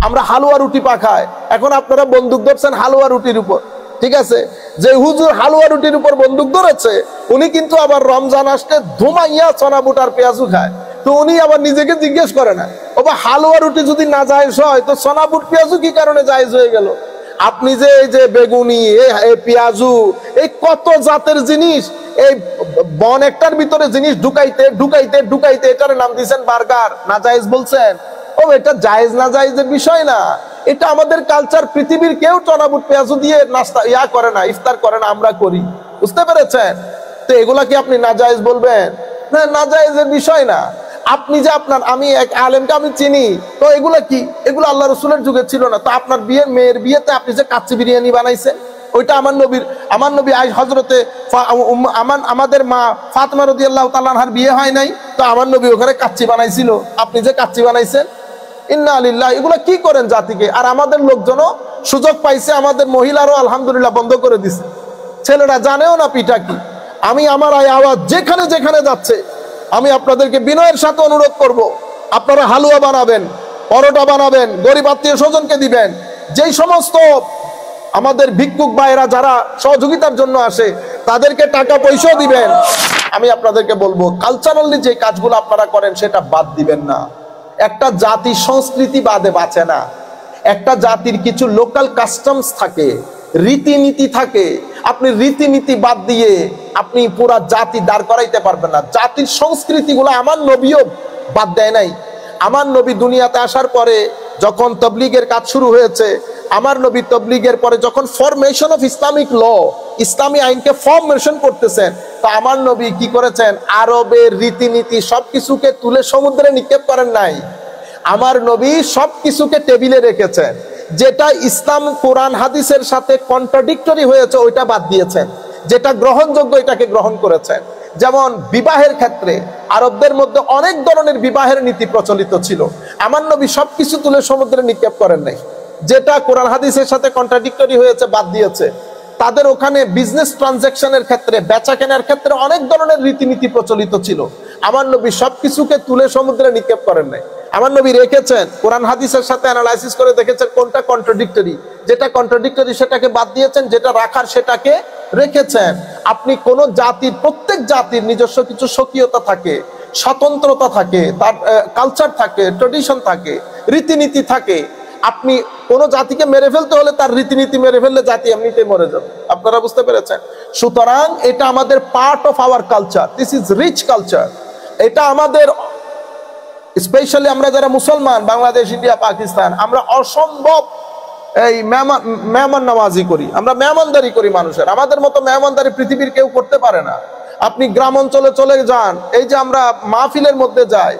আমরা হালুয়া রুটি পাখাই, এখন আপনারা বন্দুক ধরছেন হালুয়া রুটির উপর। ঠিক আছে, যে হুজুর হালুয়া রুটির উপর বন্দুক ধরেছে উনি কিন্তু আবার রমজান আসলে ধুমাইয়া চনা বুটার পেঁয়াজু খায়। তো উনি আবার নিজেকে জিজ্ঞেস করে না, ও বা হালুয়া রুটি যদি না জায়েজ হয় তো চনা বুট পেঁয়াজু কি কারণে জায়েজ হয়ে গেল? আপনি যে এই যে বেগুনি, এই পেঁয়াজু, এই কত জাতের জিনিস, এই বন একটার ভিতরে জিনিস ঢুকাইতে ঢুকাইতে ঢুকাইতে এটার নাম দিয়েছেন বার্গার, না জায়েজ বলছেন। ও এটা জায়েজ না জায়েজের বিষয় না, এটা আমাদের কালচার। পৃথিবীর কেউ চনা বুট পেঁয়াজু দিয়ে নাস্তা করে না, ইফতার করে না, আমরা করি। বুঝতে পেরেছেন? তো এগুলা কি আপনি না জায়েজ বলবেন? না, না জায়েজের বিষয় না। আপনি যে আপনার, আমি এক আলেমকে আমি চিনি, তো এগুলা কি? এগুলো আল্লাহ রসুলের যুগে ছিল না। তো আপনার বিয়ের মেয়ের বিয়েতে আপনি যে কাচ্চি বিরিয়ানি বানাইছেন, ওইটা আমার নবী আজ হজরতে আমাদের মা ফাতেমা রাদিয়াল্লাহু তাআলা আনহার বিয়ে হয় নাই, তো আমার নবী ওখানে কাচ্চি বানাইছিল, আপনি যে কাচ্চি বানাইছেন। ইন্না লিল্লাহ, এগুলা কি করেন জাতিকে? আর আমাদের লোকজনও সুযোগ পাইছে, আমাদের মহিলারও আলহামদুলিল্লাহ বন্ধ করে দিছে, ছেলেরা জানেও না পিঠা কি। আমি আমার এই আওয়াজ যেখানে যেখানে যাচ্ছে, আমি আপনাদেরকে বিনয়ের সাথে অনুরোধ করব, আপনারা হালুয়া বানাবেন, পরোটা বানাবেন, গরিব আত্মীয় স্বজনকে দিবেন। যেই সমস্ত আমাদের ভিক্ষুক ভাইরা যারা সহযোগিতার জন্য আসে তাদেরকে টাকা পয়সাও দিবেন। আমি আপনাদেরকে বলবো, কালচারালি যে কাজগুলো আপনারা করেন সেটা বাদ দিবেন না। একটা জাতি সংস্কৃতি বাদে বাঁচে না। একটা জাতির কিছু লোকাল কাস্টমস থাকে, রীতিনীতি থাকে। আপনি রীতিনীতি বাদ দিয়ে আপনি পুরা জাতি দাঁড় করাইতে পারবেন না। জাতির সংস্কৃতিগুলো আমার নবীও বাদ দেয় নাই। আমার নবী দুনিয়াতে আসার পরে যখন তবলিগের কাজ শুরু হয়েছে, আমার নবী তবলিগের পরে যখন ফরমেশন অফ ইসলামিক ল, ইসলামী আইনকে ফরমেশন করতেছেন, তো আমার নবী কি করেছেন? আরবের রীতিনীতি সবকিছুকে তুলে সমুদ্রে নিক্ষেপ করেন নাই। আমার নবী সবকিছুকে টেবিলে রেখেছেন। যেটা ইসলাম কোরআন হাদিসের সাথে কন্ট্রাডিক্টরি হয়েছে ওইটা বাদ দিয়েছেন, যেটা গ্রহণযোগ্য এটাকে গ্রহণ করেছেন। যেমন বিবাহের ক্ষেত্রে আরবদের মধ্যে অনেক ধরনের বিবাহের নীতি প্রচলিত ছিল, আমার নবী সবকিছু তুলে সমুদ্রে নিক্ষেপ করেন নাই। যেটা কোরআন হাদিসের সাথে কন্ট্রাডিক্টরি হয়েছে বাদ দিয়েছে। তাদের ওখানে বিজনেস ট্রানজাকশনের ক্ষেত্রে, বেচা কেনার ক্ষেত্রে অনেক ধরনের রীতিনীতি প্রচলিত ছিল, আমার নবী সবকিছুকে তুলে সমুদ্রে নিক্ষেপ করেন নাই। আমার নবী রেখেছেন, কোরআন হাদিসের সাথে অ্যানালাইসিস করে দেখেছেন কোনটা কন্ট্রাডিক্টরি, যেটা কন্ট্রাডিক্টরি সেটাকে বাদ দিয়েছেন, যেটা রাখার সেটাকে রেখেছেন। আপনি কোন জাতির, প্রত্যেক জাতির নিজস্ব কিছু স্বকীয়তা থাকে, স্বতন্ত্রতা থাকে, তার কালচার থাকে, ট্রেডিশন থাকে, রীতিনীতি থাকে। আপনি কোন জাতিকে মেরে ফেলতে হলে তার রীতিনীতি মেরে ফেললে জাতি এমনিতেই মরে যাবে। আপনারা বুঝতে পেরেছেন? সুতরাং এটা আমাদের part of our culture, this is rich culture. এটা আমাদের, স্পেশালি আমরা যারা মুসলমান, বাংলাদেশ, ইন্ডিয়া, পাকিস্তান, আমরা অসম্ভব এই মেহমান নামাজি করি, আমরা মেহমানদারি করি মানুষের। আমাদের মতো মেহমানদারি পৃথিবীর কেউ করতে পারে না। আপনি গ্রাম অঞ্চলে চলে যান, এই যে আমরা মাহফিলের মধ্যে যাই,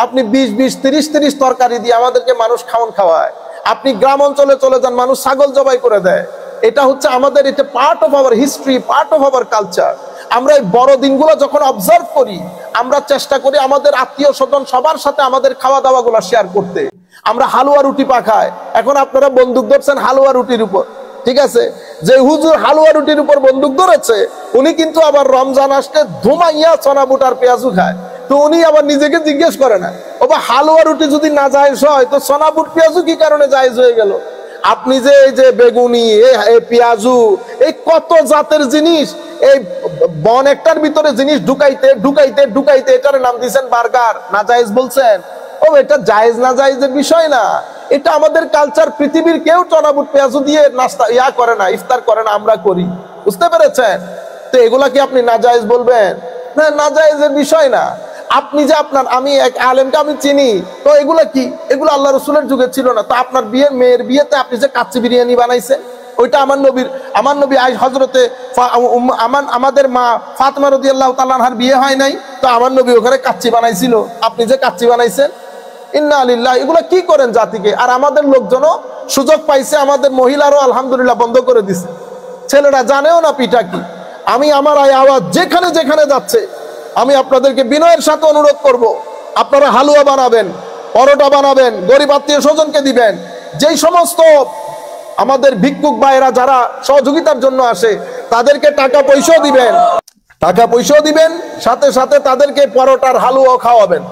আপনি 20-20, 30-30 তরকারি দিয়ে আমাদেরকে মানুষ খাওয়ায়। আপনি গ্রাম অঞ্চলে চলে যান, মানুষ ছাগল জবাই করে দেয়। এটা হচ্ছে আমাদের, এটা part of hour history, part of our culture. আমরা এই বড় দিনগুলো যখন অবজার্ভ করি, আমরা চেষ্টা করি আমাদের আত্মীয় স্বজন সবার সাথে আমাদের খাওয়া দাওয়া গুলা শেয়ার করতে। আমরা হালুয়া রুটি পাখাই, এখন আপনারা বন্দুক ধরছেন হালুয়া রুটির উপর। ঠিক আছে, যে হুজুর হালুয়া রুটির উপর বন্দুক ধরেছে উনি কিন্তু আবার রমজান আসলে ধুমাইয়া চনা বুটার পেঁয়াজু খায়। তো উনি আবার নিজেকে জিজ্ঞেস করে না, ও বা হালুয়া রুটি যদি না জায়েজ হয় তো চনা বুট পেঁয়াজু কি কারণে জায়েজ হয়ে গেল? আপনি যে এই যে বেগুনি, এই পেঁয়াজু, এই কত জাতের জিনিস, এই বন একটার ভিতরে জিনিস ঢুকাইতে ঢুকাইতে ঢুকাইতে এটার নাম দিয়েছেন বার্গার, না জায়েজ বলছেন। ও এটা জায়েজ না জায়েজের বিষয় না, এটা আমাদের কালচার। পৃথিবীর কেউ চনা বুট পেঁয়াজু দিয়ে নাস্তা করে না, ইফতার করে না, আমরা করি। বুঝতে পেরেছেন? তো এগুলা কি আপনি না জায়েজ বলবেন? না, না জায়েজের বিষয় না। আপনি যে আপনার, আমি এক আলেমকে আমি চিনি, তো এগুলা কি? এগুলো আল্লাহ রসুলের যুগে ছিল না। তো আপনার মেয়ের বিয়েতে আপনি যে কাচ্চি বিরিয়ানি বানাইছেন, ওইটা আমার নবী আজ হজরতে আমাদের মা ফাতেমা রাদিয়াল্লাহু তাআলা আনহার বিয়ে হয় নাই, তো আমার নবী ওখানে কাচ্চি বানাইছিল, আপনি যে কাচ্চি বানাইছেন। ইন্না লিল্লাহ, এগুলা কি করেন জাতিকে? আর আমাদের লোকজনও সুযোগ পাইছে, আমাদের মহিলারও আলহামদুলিল্লাহ বন্ধ করে দিছে, ছেলেরা জানেও না পিঠা কি। আমি আমার এই আওয়াজ যেখানে যেখানে যাচ্ছে, আমি আপনাদেরকে বিনয়ের সাথে অনুরোধ করব, আপনারা হালুয়া বানাবেন, পরোটা বানাবেন, গরিব আত্মীয় স্বজনকে দিবেন। যেই সমস্ত আমাদের ভিক্ষুক ভাইরা যারা সহযোগিতার জন্য আসে তাদেরকে টাকা পয়সাও দিবেন, সাথে সাথে তাদেরকে পরোটার হালুয়াও খাওয়াবেন।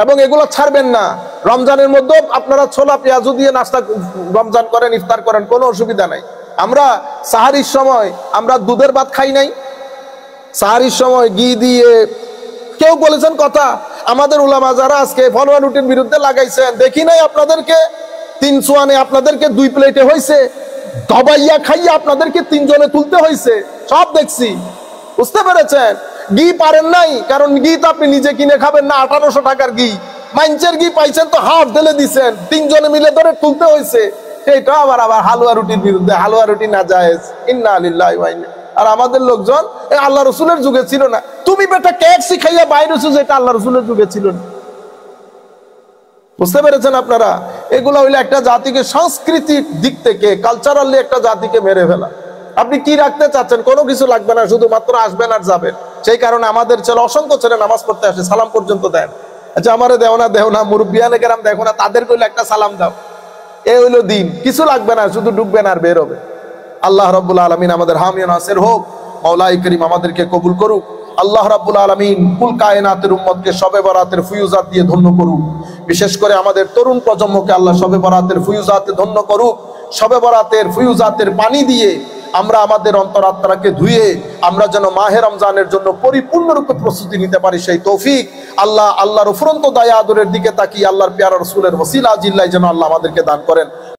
এবং এগুলো ছাড়বেন না। রমজানের মধ্যে আপনারা ছোলা পেঁয়াজু দিয়ে নাস্তা রমজান করেন, ইফতার করেন, কোনো অসুবিধা নাই। আমরা সাহারির সময় আমরা দুধের ভাত খাই নাই, সাহারির সময় ঘি দিয়ে। কেউ বলেছেন কথা, আমাদের উলামা যারা আজকে ফলোয়া রুটির বিরুদ্ধে লাগাইছেন, দেখি নাই আপনাদেরকে 3 সোয়ানে আপনাদেরকে 2 প্লেটে হয়েছে, দবাইয়া খাইয়া আপনাদেরকে 3 জনে তুলতে হয়েছে, সব দেখছি। বুঝতে পেরেছেন? ঘি পারেন নাই, কারণ ঘি তো আপনি নিজে কিনে খাবেন না। 1800 টাকার ঘি, মাইনচের ঘি পাইছেন তো হাফ ঢেলে দিচ্ছেন, 3 জনে মিলে ধরে তুলতে হয়েছে। সেইটা আবার হালুয়া রুটির বিরুদ্ধে, হালুয়া রুটি না জায়েজ। ইন্না লিল্লাহি ওয়া ইন্না। আর আমাদের লোকজন আল্লাহ রসুলের যুগে ছিল না। তুমি বেটা কেক শিখাইয়া বাইরে যেটা আল্লাহ রসুলের যুগে ছিল না। বুঝতে পেরেছেন আপনারা? এগুলো হইলে একটা জাতিকে সাংস্কৃতিক দিক থেকে কালচারালি একটা জাতিকে মেরে ফেলা। আপনি কি রাখতে চাচ্ছেন? কোনো কিছু লাগবে না, শুধুমাত্র আসবেন আর যাবেন। সেই কারণে আমাদের ছেলে, অসংখ্য ছেলে নামাজ পড়তে আসে, সালাম পর্যন্ত দেন। আচ্ছা, আমারে দেও না, মুরব্বিয়ানে কেরাম দেখো না, তাদের কইলে একটা সালাম দাও। এ হইলো দিন। কিছু লাগবে না, শুধু ঢুকবেন আর বের হবে। আল্লাহ রাব্বুল আলামিন আমাদের হামি ও নাসির হোক। মাওলাই করিম আমাদেরকে কবুল করুক। আল্লাহ রাব্বুল আলামিন কুল কায়নাতের উম্মতকে শবে বরাতের ফুয়ুজাত দিয়ে ধন্য করুক। বিশেষ করে আমাদের তরুণ প্রজন্মকে আল্লাহ শবে বরাতের ফুয়ুজাতে ধন্য করুক। শবে বরাতের ফুয়ুজাতের পানি দিয়ে আমরা আমাদের অন্তরাত্মাকে ধুয়ে আমরা যেন মাহে রমজানের জন্য পরিপূর্ণরূপে প্রস্তুতি নিতে পারি, সেই তৌফিক আল্লাহর উফরন্ত দয়া আদরের দিকে তাকিয়ে আল্লাহর প্যারা রাসূলের ওসিলা জিল্লাহ যেন আল্লাহ আমাদেরকে দান করেন।